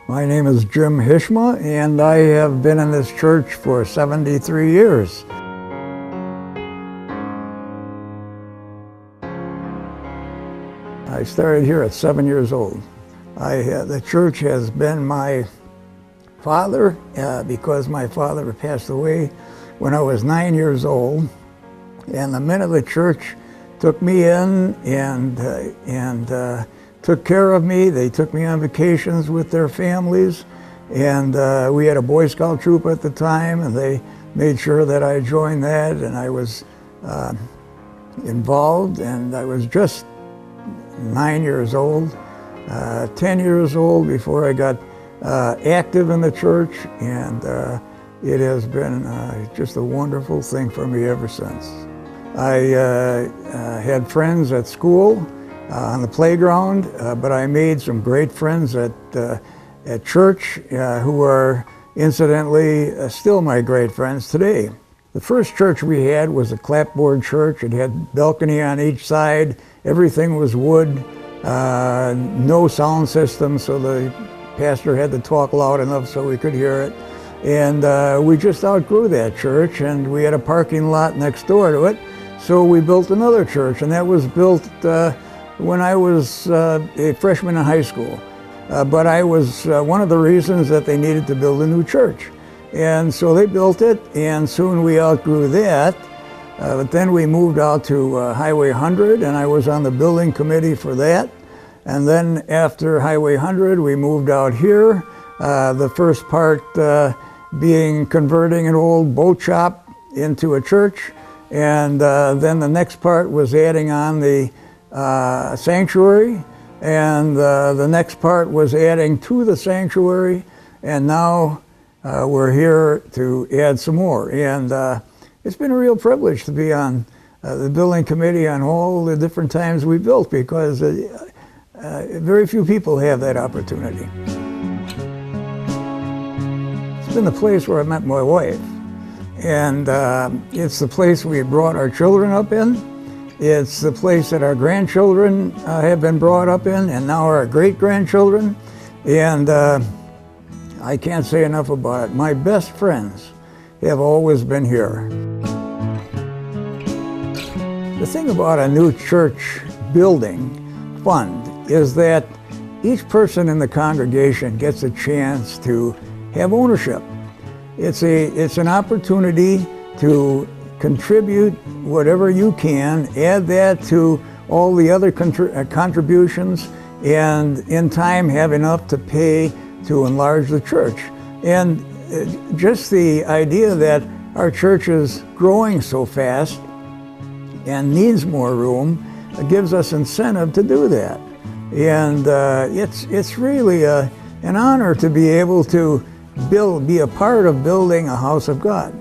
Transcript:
My name is Jim Hishmeh, and I have been in this church for 73 years. I started here at 7 years old. The church has been my father because my father passed away when I was 9 years old. And the men of the church took me in and took care of me. They took me on vacations with their families. And we had a Boy Scout troop at the time, and they made sure that I joined that, and I was involved, and I was just 9 years old, 10 years old before I got active in the church, and it has been just a wonderful thing for me ever since. I had friends at school, on the playground, but I made some great friends at church who are incidentally still my great friends today. The first church we had was a clapboard church. It had balcony on each side. Everything was wood, no sound system, so the pastor had to talk loud enough so we could hear it. And we just outgrew that church, and we had a parking lot next door to it, so we built another church, and that was built when I was a freshman in high school. But I was one of the reasons that they needed to build a new church. And so they built it, and soon we outgrew that. But then we moved out to Highway 100, and I was on the building committee for that. And then after Highway 100, we moved out here. The first part being converting an old boat shop into a church. And then the next part was adding on the sanctuary. And the next part was adding to the sanctuary. And now we're here to add some more. And it's been a real privilege to be on the building committee on all the different times we built, because very few people have that opportunity. It's been the place where I met my wife. And it's the place we brought our children up in. It's the place that our grandchildren have been brought up in, and now our great-grandchildren. And I can't say enough about it. My best friends have always been here. The thing about a new church building fund is that each person in the congregation gets a chance to have ownership. It's an opportunity to contribute whatever you can, add that to all the other contributions, and in time have enough to pay to enlarge the church. And just the idea that our church is growing so fast and needs more room gives us incentive to do that. And it's really an honor to be able to be a part of building a house of God.